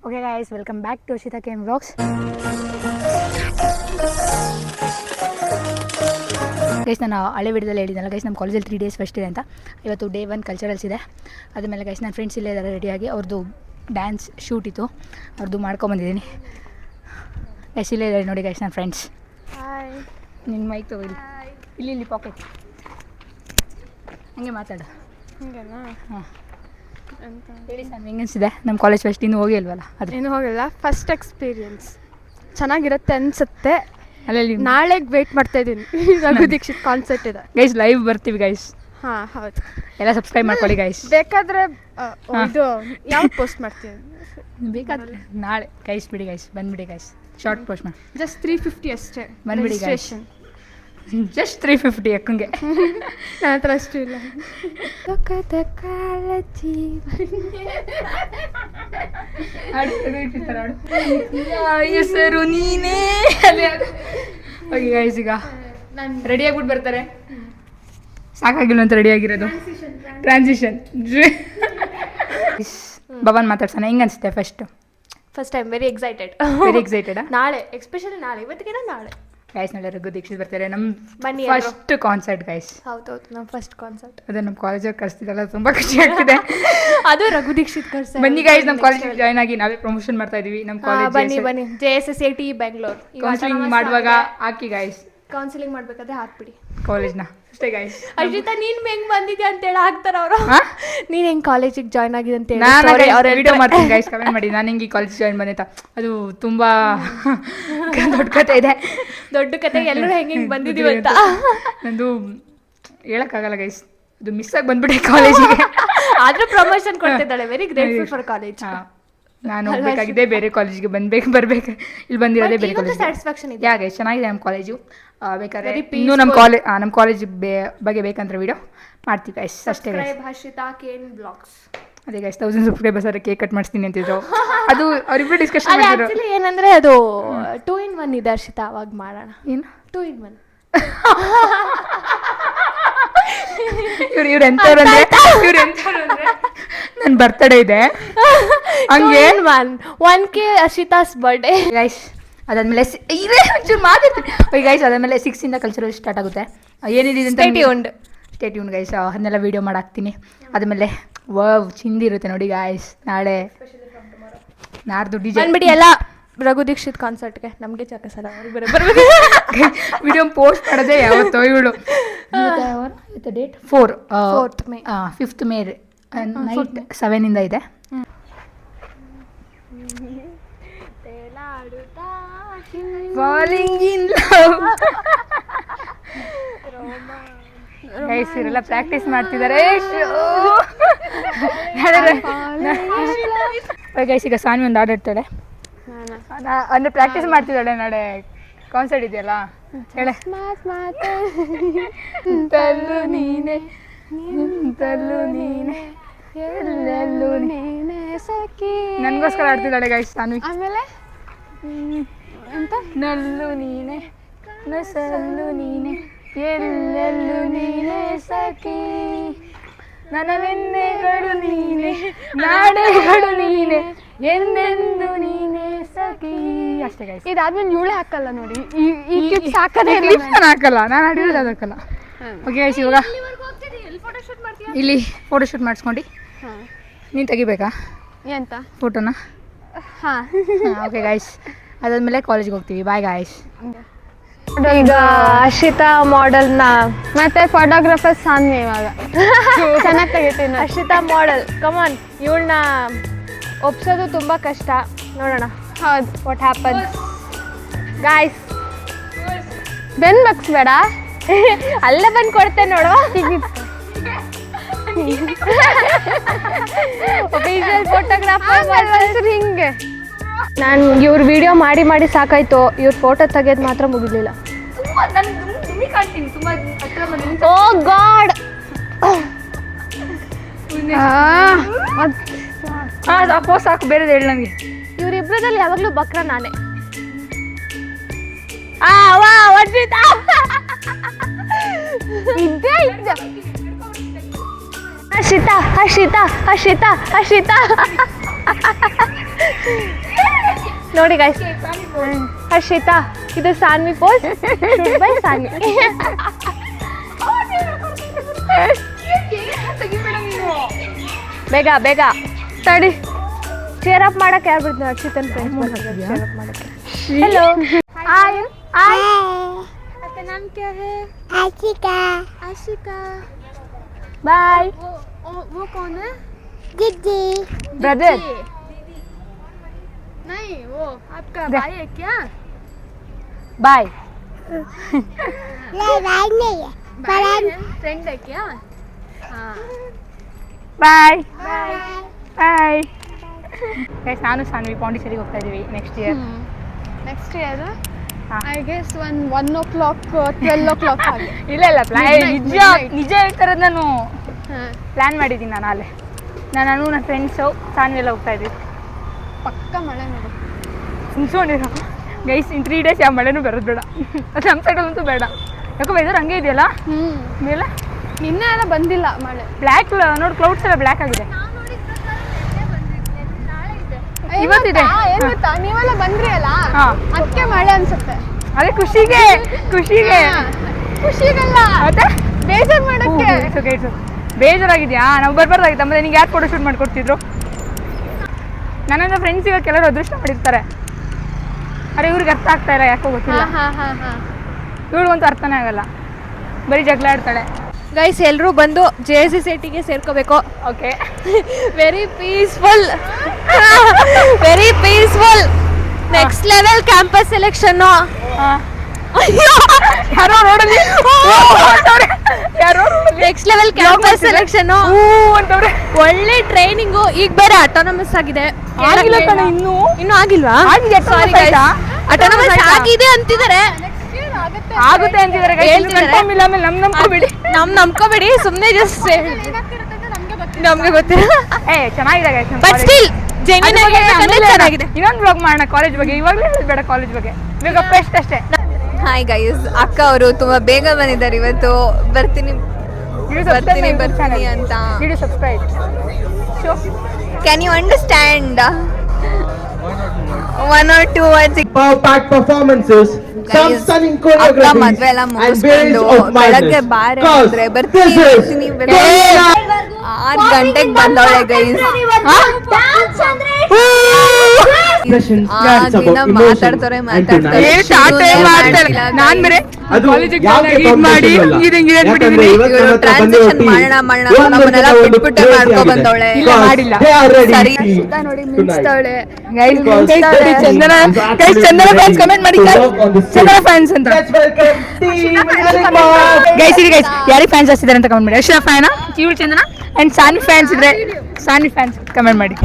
Okay guys, welcome back to Arshitha K M vlogs. Guys, ನಾನು ಹಳೆ ವಿಡಿಯೋದಲ್ಲಿ ಹೇಳಿದ್ನಲ್ಲ ಗೈಸ್, ನಮ್ಮ ಕಾಲೇಜಲ್ಲಿ 3 days ಫಸ್ಟ್ ಇದೆ ಅಂತ. ಇವತ್ತು ಡೇ 1 ಕಲ್ಚರಲ್ಸ್ ಇದೆ. ಅದಾದಮೇಲೆ ಗೈಸ್ ನನ್ನ ಫ್ರೆಂಡ್ಸ್ ಇಲ್ಲೇ ಇದ್ದಾರೆ ರೆಡಿಯಾಗಿ. ಅವ್ರದ್ದು ಡ್ಯಾನ್ಸ್ ಶೂಟ್ ಇತ್ತು, ಅವ್ರದ್ದು ಮಾಡ್ಕೊಂಬಂದಿದ್ದೀನಿ. ಗೈಸ್ ಇಲ್ಲೇ ಇದ್ದಾರೆ ನೋಡಿ ಗೈಸ್ ನನ್ನ ಫ್ರೆಂಡ್ಸ್. ಹಾಯ್. ನಿನ್ನ ಮೈಕ್ ತಗೋಲಿ, ಇಲ್ಲಿ ಪಾಕೆಟ್ ಹಂಗೆ ಮಾತಾಡು. ಹಿಂಗೆನಾ? ಹಾಂ ಅಂತ ಹೇಳಿ ಸರ್, ಹೆಂಗೆ ಅನಿಸಿದೆ ನಮ್ಮ ಕಾಲೇಜ್ ಫಸ್ಟ್? ಇನ್ನೂ ಹೋಗಿ ಅಲ್ವಲ್ಲ? ಅದು ಏನು ಹೋಗಿಲ್ಲ, ಫಸ್ಟ್ ಎಕ್ಸ್ಪೀರಿಯನ್ಸ್ ಚೆನ್ನಾಗಿರುತ್ತೆ ಅನಿಸುತ್ತೆ. ಅಲ್ಲಲ್ಲಿ ನಾಳೆಗೆ ವೆಯ್ಟ್ ಮಾಡ್ತಾ ಇದ್ದೀನಿ. ರಘು ದೀಕ್ಷಿತ್ ಕಾನ್ಸರ್ಟ್ ಇದೆ ಗೈಸ್, ಲೈವ್ ಬರ್ತೀವಿ ಗೈಸ್. ಹಾಂ ಹೌದು, ಎಲ್ಲ ಸಬ್ಸ್ಕ್ರೈಬ್ ಮಾಡ್ಕೊಳ್ಳಿ ಗೈಸ್. ಬೇಕಾದರೆ ಇದು ಯಾವ್ದು ಪೋಸ್ಟ್ ಮಾಡ್ತೀನಿ? ಬೇಕಾದ್ರೆ ನಾಳೆ ಗೈಸ್ ಬಿಡಿ ಗೈಸ್, ಬಂದುಬಿಡಿ ಗೈಸ್, ಶಾರ್ಟ್ ಪೋಸ್ಟ್ ಮಾಡಿ. ಜಸ್ಟ್ 350 ಅಷ್ಟೇ ಬಂದ್ಬಿಡಿ guys. ರಿಜಿಸ್ಟ್ರೇಷನ್. ಜಸ್ಟ್ 350 ಅಕ್ಕಂಗೆ. ನನ್ನ ಹತ್ರ ಅಷ್ಟು ಇಲ್ಲ. ಹೆಸರು ನೀನೇ. ಓಕೆ ಗೈಸ್, ಈಗ ರೆಡಿ ಆಗ್ಬಿಟ್ಟು ಬರ್ತಾರೆ. ಸಾಕಾಗಿಲ್ಲ ಅಂತ ರೆಡಿ ಆಗಿರೋದು. ಟ್ರಾನ್ಸಿಷನ್ ಭವನ್ ಮಾತಾಡ್ಸೋಣ. ಹೆಂಗೆ ಅನಿಸುತ್ತೆ ಫಸ್ಟ್ ಟೈಮ್ ವೆರಿ ಎಕ್ಸೈಟೆಡ್. ನಾಳೆ ಎಸ್ಪೆಷಲಿ ನಾಳೆ, ಇವತ್ತಿಗೆ ನಾಳೆ ಗೈಸ್ ನಾಳೆ ರಘು ದೀಕ್ಷಿತ್ ಬರ್ತಾರೆ. ನಮ್ಮ ಬನ್ನಿ ಫಸ್ಟ್ ಕಾನ್ಸರ್ಟ್ ಗೈಸ್. ಹೌದೌದು, ನಮ್ಮ ಫಸ್ಟ್ ಕಾನ್ಸರ್ಟ್. ಅದೇ ನಮ್ಮ ಕಾಲೇಜಲ್ಲಿ ಕಳಿಸ್ತಿದ್ದಲ್ಲ, ತುಂಬ ಖುಷಿ ಆಗ್ತಿದೆ. ಅದು ರಘು ದೀಕ್ಷಿತ್ ಕರ್ಸ. ಬನ್ನಿ ಗೈಸ್, ನಮ್ಮ ಕಾಲೇಜಿಗೆ ಜಾಯ್ನ್ ಆಗಿ ನಾವೇ ಪ್ರಮೋಷನ್ ಮಾಡ್ತಾ ಇದೀವಿ. ನಮ್ಮ ಬನ್ನಿ ಕಾಲೇಜ್ ಬನ್ನಿ, JSSAT ಬೆಂಗಳೂರು ಕೌನ್ಸಿಲಿಂಗ್ ಮಾಡುವಾಗ ಹಾಕಿ ಗೈಸ್. ಕೌನ್ಸಿಲಿಂಗ್ ಮಾಡ್ಬೇಕಾದ್ರೆ ಹಾಕ್ಬಿಡಿ ಕಾಲೇಜ್ನ ಅಷ್ಟೇ ಗೈಸ್. ಅರ್ಷಿತಾ, ನೀನ್ ಹೆಂಗ್ ಬಂದಿದ್ಯಾ ಅಂತ ಹೇಳಿ ಹಾಕ್ತಾರ ಅವರು. ನೀನ್ ಹೆಂಗ್ ಕಾಲೇಜಿಗೆ ಜಾಯ್ನ್ ಆಗಿದೆ ಅಂತ ಹೇಳಿ ನಾನು ವಿಡಿಯೋ ಮಾಡ್ತೀನಿ ಗೈಸ್, ಕಮೆಂಟ್ ಮಾಡಿ ನಾನು ಹೆಂಗೆ ಈ ಕಾಲೇಜ್ ಜಾಯ್ನ್ ಬಂದಿತ್ತ. ಅದು ತುಂಬಾ ದೊಡ್ಡ ಕತೆ ಇದೆ, ದೊಡ್ಡ ಕತೆ. ಎಲ್ಲರೂ ಹೆಂಗೆ ಬಂದಿದೀವಿ ಅಂತ ನಂದು ಹೇಳಕ್ಕಾಗಲ್ಲ ಗೈಸ್. ಅದು ಮಿಸ್ ಆಗಿ ಬಂದ್ಬಿಟ್ಟೆ ಕಾಲೇಜಿಗೆ. ಆದ್ರೂ ಪ್ರಮೋಷನ್ ಕೊಡ್ತಿದ್ದಾಳೆ. Very grateful for college. ನಾನು ಹೋಗ್ಬೇಕಾಗಿದೆ ಬೇರೆ ಕಾಲೇಜಿಗೆ, ಬರ್ಬೇಕು. ಇಲ್ಲಿ ಬಂದಿರೋದೇ ಬೇರೆ ಕಾಲೇಜ್. ಸ್ಯಾಟಿಸ್ಫ್ಯಾಕ್ಷನ್ ಇದೆ. ಯಾಕೆ ಚೆನ್ನಾಗಿದೆ ನಮ್ಮ ಕಾಲೇಜು. ಬೇಕಾದ್ರೆ Very ಇನ್ನೂ ನಮ್ಮ ಕಾಲೇಜ್ ಬಗ್ಗೆ ಬೇಕಂದ್ರೆ ವಿಡಿಯೋ ಮಾಡ್ತೀವಿ ಗೈಸ್. ಅಷ್ಟೇ ಗೈಸ್. Harshita KN blogs. ಅದೇ ಗೈಸ್, 1000 ಸಬ್ಸ್ಕ್ರೈಬರ್ಸ್ ಆದರೆ ಕೇಕ್ ಕಟ್ ಮಾಡಿಸ್ತೀನಿ ಅಂತಿದ್ರು. ಅದು ಅವರಿಬ್ಬರು ಡಿಸ್ಕಷನ್ ಅದೇ ಮಾಡಿದ್ರು. ಆಕ್ಚುಲಿ ಏನಂದ್ರೆ ಅದು 2 in 1 ಇದೆ ಹರ್ಷಿತಾ, ಅವಾಗ ಮಾಡೋಣ. ಏನು 2 in 1. ಇವ್ರು ಎಂಥವ್ರು ಅಂದ್ರೆ ನನ್ನ ಬರ್ತಡೇ ಇದೆ ಹಂಗೆ 1K ಹರ್ಷಿತಾಸ್ ಬರ್ಡೇ ಗೈಸ್. ಅದಾದ್ಮೇಲೆ ಒಂಚೂರು ಮಾತಾಡ್ತೀನಿ ಗೈಸ್. ಅದಾದ್ಮೇಲೆ 6 ಇಂದ ಕಲ್ಚರಲ್ ಸ್ಟಾರ್ಟ್ ಆಗುತ್ತೆ. ಏನಿದೆ ಅಂತ ಸ್ಟೇ ಟ್ಯೂನ್ಡ್ ಗೈಸ್. ಅದನ್ನೆಲ್ಲ ವೀಡಿಯೋ ಮಾಡಾಕ್ತೀನಿ. ಅದಾದ್ಮೇಲೆ ಚಿಂದಿ ಇರುತ್ತೆ ನೋಡಿ ಗೈಸ್. ನಾಡ್ದು DJ ಬಂದ್ಬಿಡಿ ಎಲ್ಲ ರಘು ದೀಕ್ಷಿತ್ ಕಾನ್ಸರ್ಟ್ಗೆ. ನಮಗೆ ಚಾಕಸಲ್ಲ, ಅವ್ರಿಗೆ ಬರ್ಬೇಕು. ವಿಡಿಯೋ ಪೋಸ್ಟ್ ಮಾಡೋದೇ ಯಾವತ್ತೋ ಇವಳು. Date 4th May 5th May night 7 ಇಂದ ಇದೆ. Falling in love guys. ಇವರೆಲ್ಲ ಪ್ರಾಕ್ಟೀಸ್ ಮಾಡ್ತಿದ್ದಾರೆ ಗೈಸ್. ಈಗ ಸಾನ್ವಿ ಒಂದು ಆಟಾಡ್ತಾಳೆ ಅಂದ್ರೆ ಪ್ರಾಕ್ಟೀಸ್ ಮಾಡ್ತಿದ್ದಾಳೆ. ನಾಳೆ ಕಾನ್ಸರ್ಟ್ ಇದೆಯಲ್ಲ, ಹೇಳೆ. ತಲ್ಲು ನೀನೆ ತಲ್ಲು ನೀನೆ ಎಲ್ಲೆಲ್ಲೂ ನೀನೆ ಸಖಿ. ನನಗೋಸ್ಕರ ಆಡ್ತಿದ್ದಾಳೆ ಗೈಸ್ ಸಾನ್ವಿ. ಆಮೇಲೆ ಅಂತ ನಲ್ಲು ನೀನೆ ನಸಲ್ಲು ನೀನೆ ಎಲ್ಲೆಲ್ಲೂ ನೀನೆ ಸಖಿ. ನನ್ನ ನಿನ್ನೆಗಳು ನೀನೆ ನಾಡೆಗಳು ನೀನೆ ಎಂದೆಂದು ನೀನೆ ಸಖಿ. ಅಷ್ಟೇ ಗೈಸ್. ಇದಾದ್ಮೇಲೆ ಇವಳೆ ಹಾಕಲ್ಲ ನೋಡಿ, ಈ ಕ್ಲಿಪ್ ಸಾಕದೇ ಇಲ್ಲ. ನಾನು ಹಾಕಲ್ಲ, ನಾನು ಆಡಿರೋದು ಅದು ಹಾಕಲ್ಲ. ಓಕೆ ಗೈಸ್, ಇವಾಗ ಇಲ್ಲಿ ಫೋಟೋಶೂಟ್ ಮಾಡಿಸ್ಕೊಂಡು ನೀನು ತೆಗಿಬೇಕಾ ಎಂತ ಫೋಟೋನ? ಹಾಂ ಓಕೆ ಗೈಸ್, ಅದಾದ್ಮೇಲೆ ಕಾಲೇಜ್ಗೆ ಹೋಗ್ತೀವಿ. Bye guys. ಈಗ ಹರ್ಷಿತಾ ಮಾಡೆಲ್ನ ಮತ್ತೆ ಫೋಟೋಗ್ರಾಫರ್ ಸಾನ್ವಿ. ಇವಾಗ ಚೆನ್ನಾಗಿ ತೆಗಿತೀನಿ. Harshitha model, come on. ಇವಳನ್ನ ಒಪ್ಸೋದು ತುಂಬ ಕಷ್ಟ. ನೋಡೋಣ ಹೌದು ವಾಟ್ ಹ್ಯಾಪನ್ ಗಾಯ್ಸ್. ಬೆನ್ ಬಗ್ಸ್ಬೇಡ, ಅಲ್ಲೇ ಬಂದು ಕೊಡ್ತೇನೆ ನೋಡುವ. ಒಫಿಷಿಯಲ್ ಫೋಟೋಗ್ರಾಫರ್ ಹಿಂಗೆ. ನಾನು ಇವ್ರ ವಿಡಿಯೋ ಮಾಡಿ ಸಾಕಾಯ್ತು. ಇವ್ರ ಫೋಟೋ ತೆಗೆಯೋದು ಮಾತ್ರ ಮುಗಿಲಿಲ್ಲ. ಓ ಗಾಡ್. ಸಾಕು, ಬೇರೆದು ಹೇಳಿ ನನಗೆ. ಇವರಿಬ್ಬರದಲ್ಲಿ ಯಾವಾಗಲೂ ಬಕ್ರ ನಾನೇ. ಇದ್ದೇ ಇದ್ದ ಹರ್ಷಿತಾ ಹರ್ಷಿತಾ ಹರ್ಷಿತಾ ಹರ್ಷಿತಾ ನೋಡಿ ಗೈಸ್, ಹರ್ಷಿತಾ ಇದು ಸಾನ್ವಿ ಪೋಸ್ ಬೈ ಸಾನ್ವಿ. ಬೇಗ ಬೇಗ ತಡಿ. ಚೇರ್ ಅಪ್ ಮಾಡಕ್ಕೆ ಯಾರು ಬಿಡ್ತಾರೆ? ಹರ್ಷಿತನ್ ಫ್ರೆಂಡ್ಸ್ ಚೇರ್ ಅಪ್ ಮಾಡಕ್ಕೆ. हेलो हाय हाय आपका नाम क्या है? आशिका। आशिका। बाय। वो कौन है? दीदी। ब्रदर। नहीं वो आपका भाई है क्या? बाय। नहीं भाई नहीं है, फ्रेंड है क्या? हाँ बाय बाय बाय. ಗೈಸ್ ನಾನು ಸಾನ್ವಿ ಪಾಂಡಿಚೇರಿಗೆ ಹೋಗ್ತಾ ಇದೀವಿ ನೆಕ್ಸ್ಟ್ ಇಯರ್. ನೆಕ್ಸ್ಟ್ ಇಯರ್ ಹಾ. ಐ ಗೆಸ್ 1 o'clock 12 o'clock ಹಾಗೆ. ಇಲ್ಲ ನಿಜ ನಿಜ ಹೇಳ್ತಾರದು. ನಾನು ಹಾಂ ಪ್ಲ್ಯಾನ್ ಮಾಡಿದ್ದೀನಿ. ನಾನು ಅಲ್ಲೇ ನಾನು ನನ್ನ ಫ್ರೆಂಡ್ಸು ಸಾನ್ವಿ ಎಲ್ಲ ಹೋಗ್ತಾ ಇದ್ದೀವಿ. ಪಕ್ಕ ಮಳೆ ನೋಡು. ಸುಮ್ಮನೆ ಗೈಸ್ ಇನ್ 3 days ಯಾವ ಮಳೆನೂ ಬರೋದು ಬೇಡ. ಅದು ನಮ್ಮ ಸೈಡಲ್ಲಂತೂ ಬೇಡ. ಯಾಕೋ ವೆದರ್ ಹಂಗೆ ಇದೆಯಲ್ಲ ಮೇಲೆ. ನಿನ್ನೆ ಎಲ್ಲ ಬಂದಿಲ್ಲ ಮಳೆ. ಬ್ಲ್ಯಾಕ್ ನೋಡಿ, ಕ್ಲೌಡ್ಸ್ ಎಲ್ಲ ಬ್ಲ್ಯಾಕ್ ಆಗಿದೆ. ಇವತ್ತಿದೆ. ಏನ್ ಗೊತ್ತಾ, ನೀವೆಲ್ಲ ಬಂದ್ರಿ ಅಲ್ಲ ಹಾ. ಅದಕ್ಕೆ ಮಳೆ ಅನ್ಸುತ್ತೆ. ಅದೇ ಖುಷಿಗೆ ಖುಷಿಗಲ್ಲ, ಮತ್ತೆ ಬೇಜಾರ್ ಮಾಡಕ್ಕೆ. ಬೇಜಾರಾಗಿದ್ಯಾ? ನಾವು ಬರ್ಬಾರ್ದಾಗಿತ್ತು. ಆಮೇಲೆ ನಿಂಗೆ ಯಾರು ಫೋಟೋ ಶೂಟ್ ಮಾಡ್ಕೊಡ್ತಿದ್ರು? ನನ್ನ ಫ್ರೆಂಡ್ಸ್ ಇವಾಗ ಕೆಲವರು ಅದೃಷ್ಟ ಮಾಡಿರ್ತಾರೆ. ಅರೆ ಇವ್ರಿಗೆ ಅರ್ಥ ಆಗ್ತಾ ಇಲ್ಲ, ಯಾಕೋ ಗೊತ್ತಿಲ್ಲ. ಇವಳಿಗಂತೂ ಅರ್ಥನೇ ಆಗಲ್ಲ, ಬರೀ ಜಗಳ ಆಡ್ತಾಳೆ. ಗೈಸ್ ಎಲ್ಲರೂ ಬಂದು JSC ಗೆ ಸೇರ್ಕೋಬೇಕು. Okay. Very peaceful very peaceful. Next level campus selection. ಯಾರೋ ರೋಡಲ್ಲಿ ನೆಕ್ಸ್ಟ್ ಲೆವೆಲ್ ಕ್ಯಾಂಪಸ್ ಸೆಲೆಕ್ಷನ್ ಅಂತವ್ರೆ. ಒಳ್ಳೆ ಟ್ರೈನಿಂಗು. ಈಗ ಬೇರೆ ಆಟೋನಮಸ್ ಆಗಿದೆ. ಆಗಿಲ್ಲ ಕಣೆ, ಇನ್ನೂ ಆಗಿಲ್ವಾ? ಆಟೋನಮಸ್ ಆಗಿದೆ ಅಂತಿದ್ದಾರೆ. ಆಗುತ್ತೆ ಅಂತಿದ್ದಾರೆ. ಇಲ್ಲ ಆಮೇಲೆ ನಂಬ್ಕೋಬೇಡಿ, ಸುಮ್ಮನೆ ಜಸ್ಟ್ ನಮ್ಗೆ ಗೊತ್ತಿಲ್ಲ. ಚೆನ್ನಾಗಿದೆ ಬಟ್ ಸ್ಟಿಲ್ ಚೆನ್ನಾಗಿದೆ. ಇನ್ನೊಂದು ಬ್ಲಾಗ್ ಮಾಡೋಣ ಕಾಲೇಜ್ ಬಗ್ಗೆ. ಇವಾಗಲೇ ಬೇಡ ಕಾಲೇಜ್ ಬಗ್ಗೆ, ಇವಾಗ ಫೆಸ್ಟ್ ಅಷ್ಟೇ. ಹಾಯ್ ಗೈಸ್, ಅಕ್ಕ ಅವರು ತುಂಬಾ ಬೇಗ ಬಂದಿದ್ದಾರೆ ಇವತ್ತು. ಬರ್ತೀನಿ ಅಂತ. Subscribe. Can you understand 1 or 2 words? Power-packed performances, some stunning ಅಕ್ಕ choreographies, ಮದ್ವೆ ಎಲ್ಲ and ಮುಗಿಸ್ಕೊಂಡು waves of ಬೆಳಗ್ಗೆ madness. ಬಾರೆ Cause ಅಂದ್ರೆ this ಬರ್ತೀನಿ is 6 ಗಂಟೆಗೆ ಬಂದವಳೆ ಗೈಸ್. expressions that support ಆಗಿನ emotions ಮಾತಾಡ್ತಾರೆ and tonight. ನಾನ್ ಬೇರೆ ಅದು ಕಾಲೇಜಿಗೆ ಯಾಕೆ ಮಾಡಿ competition ಅಲ್ಲ? ಹಿಂಗಿದೆ ಯಾಕಂದ್ರೆ ಇವತ್ತು ಇವ್ರು ನಮ್ಮ ಹತ್ರ ಬಂದಿರೋ transition team ಮಾಡೋಣ ಒಂದಕ್ಕಿಂತ ನಮ್ಮನ್ನೆಲ್ಲ ಒಂದು ಬಿಟ್ಬಿಟ್ಟೆ crazy ಮಾಡ್ಕೊ ಆಗಿದೆ. ಬಂದವಳೆ. ಇಲ್ಲ, Because ಮಾಡಿಲ್ಲ. they are ready ಸರಿ. to ನೋಡಿ tonight. ಮಿಂಚ್ತಾವಳೆ. ಚಂದನ ಫ್ಯಾನ್ಸ್ ಕಮೆಂಟ್ ಮಾಡಿ. ಚಂದನ ಫ್ಯಾನ್ಸ್ ಅಂತ Let's welcome team ಗೈಸ್ ಇರಿ ಗೈಸ್, ಯಾರಿಗೆ ಫ್ಯಾನ್ಸ್ ಜಾಸ್ತಿ ಇದ್ದಾರೆ ಅಂತ ಕಮೆಂಟ್ ಮಾಡಿ. ಅರ್ಷಿತಾ ಫ್ಯಾನ, ಇವಳು ಚಂದನ ಅಂಡ್ ಸಾನ್ವಿ ಫ್ಯಾನ್ಸ್ ಇದ್ರೆ ಸಾನ್ವಿ ಫ್ಯಾನ್ಸ್ ಕಮೆಂಟ್ ಮಾಡಿ.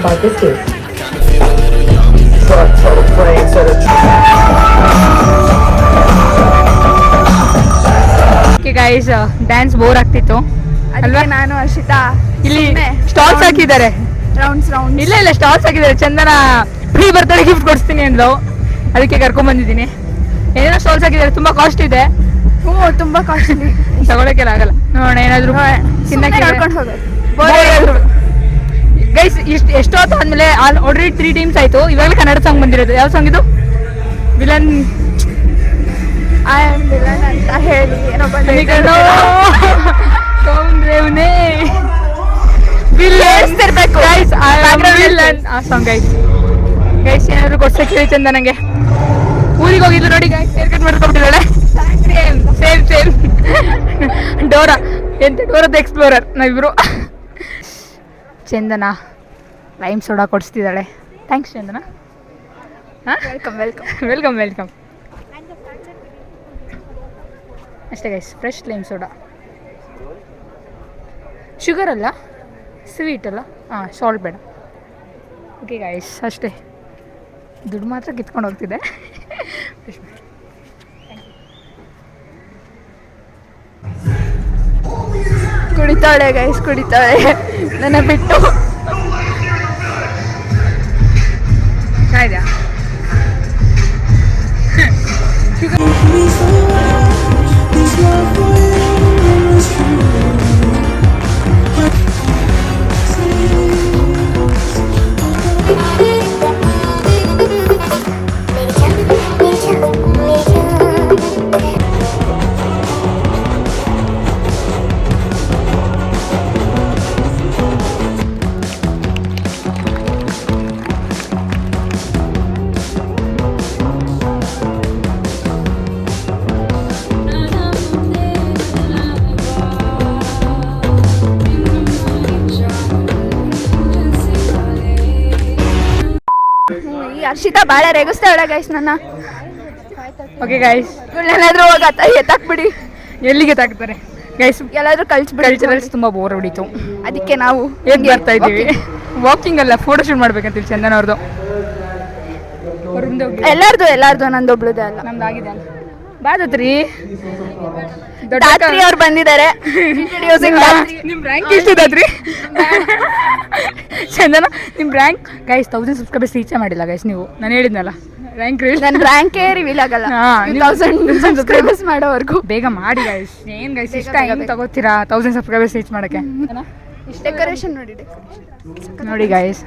about this case. Total playing set of okay guys, dance bore ಆಗ್ತಿತ್ತು ಅಲ್ವಾ? ನಾನು ಹರ್ಷಿತಾ ಇಲ್ಲಿ ಸ್ಟಾಲ್ಸ್ ಹಾಕಿದ್ದಾರೆ. ಇಲ್ಲ ಸ್ಟಾಲ್ಸ್ ಹಾಕಿದ್ದಾರೆ. ಚಂದನ ಫ್ರೀ ಬರ್ತಡೆ ಗಿಫ್ಟ್ ಕೊಡಿಸ್ತೀನಿ ಅಂದ್ರು, ಅದಕ್ಕೆ ಕರ್ಕೊಂಡ್ ಬಂದಿದ್ದೀನಿ. ಏನೇನೋ ಸ್ಟಾಲ್ಸ್ ಹಾಕಿದ್ದಾರೆ, ತುಂಬಾ ಕಾಸ್ಟ್ ಇದೆ. ತುಂಬಾ ಕಾಸ್ಟ್ಲಿ. ತಗೊಳಕ್ಕೆಲ್ಲ ಆಗಲ್ಲ. ನೋಡೋಣ ಏನಾದ್ರು ತಿನ್ನಕ್ಕೆ ಕರ್ಕೊಂಡು ಹೋಗೋದು. ಗೈಸ್ ಎಷ್ಟೊತ್ತು ಆದ್ಮೇಲೆ ಆಲ್ರೆಡಿ 3 ಟೀಮ್ಸ್ ಆಯ್ತು. ಇವಾಗಲೇ ಕನ್ನಡ ಸಾಂಗ್ ಬಂದಿರೋದು. ಯಾವ ಸಾಂಗ್ ಇದು? ವಿಲನ್ ಅಂತ ಹೇಳಿ ಏನೋ ಆ ಸಾಂಗ್ ಗೈಸ್. ಗೈಸ್ ಏನಾದ್ರು ಕೊಡ್ಸಕ್ಕೆ ಹೇಳಿ ಚಂದ. ನಂಗೆ ಊರಿಗೆ ಹೋಗಿದ್ದು ನೋಡಿ ಗೈಸ್, ಹೇರ್ ಕಟ್ ಮಾಡ್ಕೊಬಿಟ್ಟಿದ್ದಾಳೆ. Same Dora. ಎಂತ ಡೋರದ ಎಕ್ಸ್ಪ್ಲೋರರ್ ನಾವಿಬ್ರು. ಚಂದನ ಲೈಮ್ ಸೋಡಾ ಕೊಡಿಸ್ತಿದ್ದಾಳೆ. ಥ್ಯಾಂಕ್ಸ್ ಚಂದನ. ವೆಲ್ಕಮ್. ಅಷ್ಟೇ guys, fresh lime soda. Sugar ಅಲ್ಲ, ಸ್ವೀಟ್ ಅಲ್ಲ. ಸಾಲ್ಟ್ ಬೇಡ. ಓಕೆ ಗೈಸ್, ಅಷ್ಟೇ. ದುಡ್ಡು ಮಾತ್ರ ಕಿತ್ಕೊಂಡು ಹೋಗ್ತಿದ್ದೆ. ಕುಡಿತಾಳೆ ಗೈಸ್, ಕುಡಿತಾಳೆ ನನ್ನ ಬಿಟ್ಟು. ಇದೆಯಾ ಈ ಹರ್ಷಿತಾ ಭಾಳ ರೇಗಿಸ್ತಾಳೆ ಗೈಸ್ ನನ್ನ. ಓಕೆ ಗೈಸ್, ಏನಾದ್ರೂ ಹೋಗತ್ತ ಎತ್ತಾಕ್ಬಿಡಿ, ಎಲ್ಲಿಗೆ ತಾಕ್ತಾರೆ ಗೈಸ್? ಎಲ್ಲಾದ್ರೂ ಕಳ್ಸ್ಬಿಡಿ. ಕಲ್ಚರಲ್ಸ್ ತುಂಬ ಬೋರ್ ಹೊಡಿತು, ಅದಕ್ಕೆ ನಾವು ಹೇಗೆ ಬರ್ತಾ ಇದ್ದೀವಿ. ವಾಕಿಂಗ್ ಅಲ್ಲ, ಫೋಟೋ ಶೂಟ್ ಮಾಡ್ಬೇಕಂತೀವಿ ಚಂದನ್ ಅವ್ರದ್ದು. ಎಲ್ಲಾರ್ದು ನಂದೊಬ್ಳುದೇ ಅಲ್ಲ. ನಮ್ದು ಆಗಿದೆ ಅಲ್ಲ, ಬಾದತ್ರಿ ರಾತ್ರಿ ಅವ್ರು ಬಂದಿದ್ದಾರೆ. ನಿಮ್ಮ ರ್ಯಾಂಕ್ ಎಷ್ಟಿದಾದ್ರಿ ಚಂದನ? ನಿಮ್ಮ ರ್ಯಾಂಕ್ ಗೈಸ್ 1000 ಸಬ್ಸ್ಕ್ರೈಬರ್ಸ್ ರೀಚೇ ಮಾಡಿಲ್ಲ ಗೈಸ್. ನೀವು ನಾನು ಹೇಳಿದ್ನಲ್ಲ ರ್ಯಾಂಕ್ ನನ್ನ ರ್ಯಾಂಕೇ ರಿವೀಲ್ ಆಗಲ್ಲ. 1000 ಸಬ್ಸ್ಕ್ರೈಬರ್ಸ್ ಮಾಡೋವರೆಗೂ ಬೇಗ ಮಾಡಿ ಗೈಸ್. ಏನು ಗೈಸ್ ಇಷ್ಟ ಹೆಂಗೆ ತಗೋತೀರಾ 1000 ಸಬ್ಸ್ಕ್ರೈಬರ್ಸ್ ರೀಚ್ ಮಾಡೋಕ್ಕೆ? ಡೆಕೋರೇಷನ್ ನೋಡಿ ಗೈಸ್,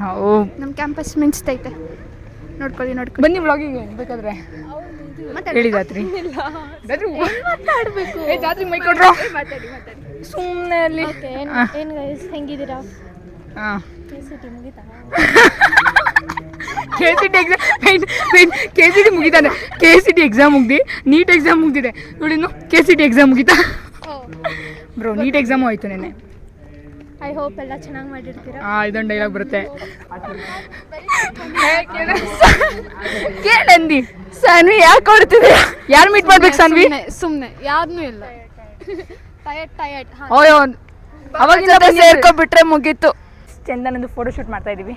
ನಮ್ಮ ಕ್ಯಾಂಪಸ್ ಮಿಂಚ್ತೈತೆ. ನೋಡ್ಕೊಳ್ಳಿ ಬನ್ನಿ ವ್ಲಾಗಿಗೆ ಬೇಕಾದ್ರೆ ಹೇಳಿದಾತ್ರಿ. ಮಾತಾಡ್ಬೇಕು. ಜಾತ್ರೆ ಮೈ ಕೊಡ್ರು ಮಾತಾಡಿ ಸುಮ್ಮನೆ ಅಲ್ಲಿ. ಏನು ಗೈಸ್ ಹೆಂಗಿದ್ದೀರಾ? ಹಾಂ, ಮುಗಿತಾ? KCT ಮುಗಿತಾನೆ. KCT ಎಕ್ಸಾಮ್ ಮುಗ್ದು, ನೀಟ್ ಎಕ್ಸಾಮ್ ಮುಗ್ದಿದೆ ನೋಡಿ. ಇನ್ನು KCT ಎಕ್ಸಾಮ್ ಮುಗಿತಾ ಬ್ರೋ? ನೀಟ್ ಎಕ್ಸಾಮು ಆಯಿತು ನೆನ್ನೆ. ಐ ಹೋಪ್ ಎಲ್ಲ ಚೆನ್ನಾಗಿ ಮಾಡಿರ್ತೀರಾ. ಇದೊಂದು ಡೈಲಾಗ್ ಬರುತ್ತೆ ಕೇಳಂದಿ. ಸಾನ್ವಿ ಯಾಕೆ ಕೊಡ್ತಿದ್ದೀರಾ? ಯಾರು ಮೀಟ್ ಮಾಡ್ಬೇಕು ಸಾನ್ವಿ? ಸುಮ್ಮನೆ ಯಾರನ್ನೂ ಇಲ್ಲ. ಟಯರ್ಡ್ ಓಯೋ, ಅವಾಗಿಂದ ಸೇರ್ಕೊಬಿಟ್ರೆ ಮುಗೀತು. ಚಂದನಂದು ಫೋಟೋ ಶೂಟ್ ಮಾಡ್ತಾ ಇದ್ದೀವಿ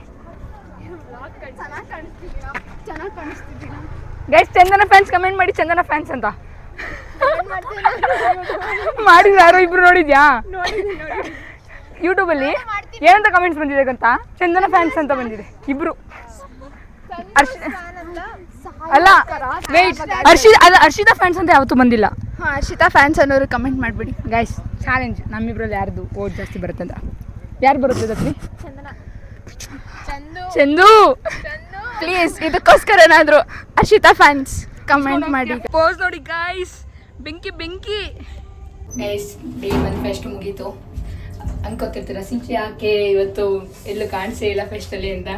ಗೈಸ್. ಚಂದನ ಫ್ಯಾನ್ಸ್ ಕಮೆಂಟ್ ಮಾಡಿ, ಚಂದನ ಫ್ಯಾನ್ಸ್ ಅಂತ ಮಾಡಿದ್ರು. ಯಾರೋ ಇಬ್ರು ನೋಡಿದ್ಯಾ ಯೂಟ್ಯೂಬಲ್ಲಿ? ಏನಂತ ಕಮೆಂಟ್ಸ್ ಬಂದಿದೆ ಗೊತ್ತಾ? ಚಂದನ ಫ್ಯಾನ್ಸ್ ಅಂತ ಬಂದಿದೆ ಇಬ್ರು. ಅಲ್ಲ ವೇಟ್, ಹರ್ಷಿತಾ ಫ್ಯಾನ್ಸ್ ಅಂತ ಯಾವತ್ತೂ ಬಂದಿಲ್ಲ. ಹಾಂ, ಹರ್ಷಿತಾ ಫ್ಯಾನ್ಸ್ ಅನ್ನೋರು ಕಮೆಂಟ್ ಮಾಡಿಬಿಡಿ ಗೈಸ್. ಚಾಲೆಂಜ್ ನಮ್ಮಿಬ್ರಲ್ಲಿ ಯಾರ್ದು ಓಟ್ ಜಾಸ್ತಿ ಬರುತ್ತೆ ಅಂತ. ಯಾರು ಬರುತ್ತೆ ಅದಕ್ಕೆ? ಚಂದು. ಪ್ಲೀಸ್ ಇದಕ್ಕೋಸ್ಕರ ಏನಾದರೂ ಹರ್ಷಿತಾ ಫ್ಯಾನ್ಸ್ ಕಮೆಂಟ್ ಮಾಡಿ. ಪೋಸ್ ನೋಡಿ ಗೈಸ್, ಬೆಂಕಿ ಬೆಂಕಿ ಗೈಸ್. ಡೇ 1 ಫೆಸ್ಟ್ ಮುಗೀತು. ಅನ್ಕೋತಿರ್ತೀರ ಸಿಂಚಿ ಯಾಕೆ ಇವತ್ತು ಎಲ್ಲೂ ಕಾಣಿಸೇ ಇಲ್ಲ ಫೆಸ್ಟಲ್ಲಿ ಅಂತ.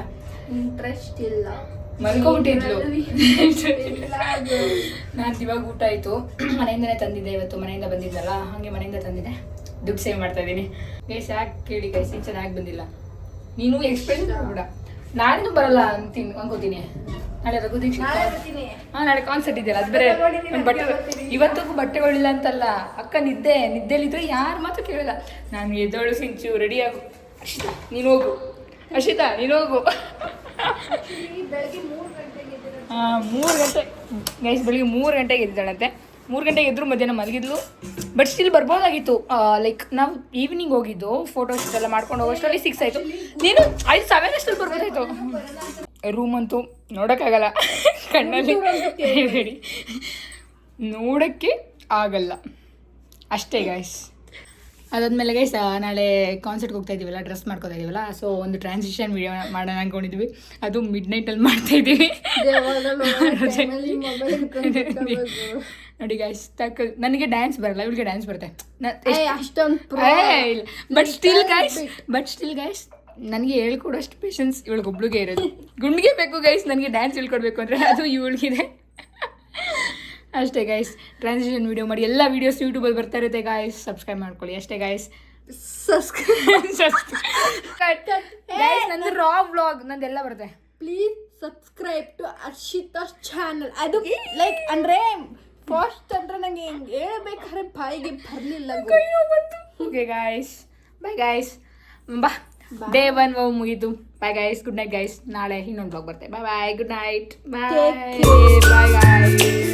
ಇಂಟ್ರೆಸ್ಟ್ ಇಲ್ಲ, ಮಲ್ಕೊಂಬಿಟ್ಟಿದ್ಲು. ನಾನು ಇವಾಗ ಊಟ ಆಯಿತು. ಮನೆಯಿಂದನೇ ತಂದಿದ್ದೆ ಇವತ್ತು, ಮನೆಯಿಂದ ಬಂದಿದ್ದಲ್ಲ, ಹಾಗೆ ಮನೆಯಿಂದ ತಂದಿದ್ದೆ. ದುಡ್ಡು ಸೇವ್ ಮಾಡ್ತಾ ಇದ್ದೀನಿ ಗೈಸ್. ಯಾಕೆ ಕೇಳಿ ಗೈಸ್, ಸಿಂಚನ್ ಯಾಕೆ ಬಂದಿಲ್ಲ? ನೀನು ಎಕ್ಸ್ಪೀರಿಯನ್ಸ್ ಮಾಡ್ಬಿಡ. ನಾಳೆನೂ ಬರಲ್ಲ ಅಂತೀನಿ ಅನ್ಕೋತೀನಿ. ನಾಳೆ ರಘುದೀಕ್ಷಿತ್. ಹಾಂ, ನಾಳೆ ಕಾನ್ಸರ್ಟ್ ಇದೆಯಲ್ಲ, ಅದು ಬೇರೆ. ಬಟ್ಟೆ ಇವತ್ತಿಗೂ ಬಟ್ಟೆಗಳಿಲ್ಲ ಅಂತಲ್ಲ ಅಕ್ಕ, ನಿದ್ದೆಲಿದ್ರೆ ಯಾರು ಮಾತ್ರ ಕೇಳಿಲ್ಲ. ನಾನು ಎದ್ದೋಳು ಸಿಂಚು, ರೆಡಿ ಆಗು. ಹರ್ಷಿತಾ ನೀನು ಹೋಗು, ಹರ್ಷಿತಾ ನೀನು ಹೋಗು. ಹಾಂ, 3 ಗಂಟೆ ಗೈಸ್, ಬೆಳಿಗ್ಗೆ 3 ಗಂಟೆಗೆ ಎದ್ದಾಳಂತೆ. 3 ಗಂಟೆಗೆ ಎದ್ರು, ಮಧ್ಯಾಹ್ನ ಮಲಗಿದ್ಲು. ಬಟ್ ಸ್ಟಿಲ್ ಬರ್ಬೋದಾಗಿತ್ತು. ಲೈಕ್ ನಾವು ಈವ್ನಿಂಗ್ ಹೋಗಿದ್ದು, ಫೋಟೋ ಶೂಟ್ ಎಲ್ಲ ಮಾಡ್ಕೊಂಡು ಹೋಗೋಷ್ಟರಲ್ಲಿ 6 ಆಯಿತು. ನೀನು 7 ಅಷ್ಟಲ್ಲಿ ಬರ್ಬೋದಾಯಿತು. ರೂಮ್ ಅಂತೂ ನೋಡೋಕ್ಕಾಗಲ್ಲ, ಕಣ್ಣಲ್ಲಿ ಹೇಳಿ ನೋಡೋಕ್ಕೆ ಆಗಲ್ಲ ಅಷ್ಟೇ ಗೈಸ್. ಅದಾದಮೇಲೆ ಗೈಸ್, ನಾಳೆ ಕಾನ್ಸರ್ಟ್ಗೆ ಹೋಗ್ತಾ ಇದ್ದೀವಲ್ಲ, ಡ್ರೆಸ್ ಮಾಡ್ಕೊತಾ ಇದೀವಲ್ಲ, ಸೊ ಒಂದು ಟ್ರಾನ್ಸಿಷನ್ ವಿಡಿಯೋ ಮಾಡೋಣ ಅಂದ್ಕೊಂಡಿದ್ವಿ. ಅದು ಮಿಡ್ನೈಟಲ್ಲಿ ಮಾಡ್ತಾಯಿದ್ದೀವಿ ನೋಡಿ ಗೈಸ್. ನನಗೆ ಡ್ಯಾನ್ಸ್ ಬರಲ್ಲ, ಇವಳಿಗೆ ಡ್ಯಾನ್ಸ್ ಬರುತ್ತೆ. ಇಲ್ಲ, ಬಟ್ ಸ್ಟಿಲ್ ಗೈಸ್ ನನಗೆ ಹೇಳ್ಕೊಡೋಷ್ಟು ಪೇಷನ್ಸ್ ಇವಳಿಗೊಬ್ಳಿಗೆ ಇರೋದು. ಗುಂಡಿಗೆ ಬೇಕು ಗೈಸ್ ನನಗೆ ಡ್ಯಾನ್ಸ್ ಹೇಳ್ಕೊಡ್ಬೇಕು ಅಂದರೆ, ಅದು ಇವಳಿಗಿದೆ ಅಷ್ಟೇ ಗೈಸ್. ಟ್ರಾನ್ಸಿಷನ್ ವೀಡಿಯೋ ಮಾಡಿ, ಎಲ್ಲ ವೀಡಿಯೋಸ್ ಯೂಟ್ಯೂಬಲ್ಲಿ ಬರ್ತಾ ಇರುತ್ತೆ ಗೈಸ್. ಸಬ್ಸ್ಕ್ರೈಬ್ ಮಾಡ್ಕೊಳ್ಳಿ ಅಷ್ಟೇ ಗೈಸ್. ನಂದು ರಾ ವ್ಲಾಗ್ ನಂದೆಲ್ಲ ಬರುತ್ತೆ. Please subscribe to Harshita's channel. ಅದು ಲೈಕ್ ಅಂದರೆ ಫಾಸ್ಟ್ ಅಂದರೆ ನಂಗೆ ಹೇಳ್ಬೇಕಾದ್ರೆ ಬಾಯಿಗೆ ಬರಲಿಲ್ಲ. Okay guys, bye guys. ಬಾ, ಡೇ 1 ಮುಗೀತು. Bye guys, good night guys. ನಾಳೆ ಇನ್ನೊಂದು ಬ್ಲಾಗ್ ಬರುತ್ತೆ. Bye bye, good night, bye bye guys.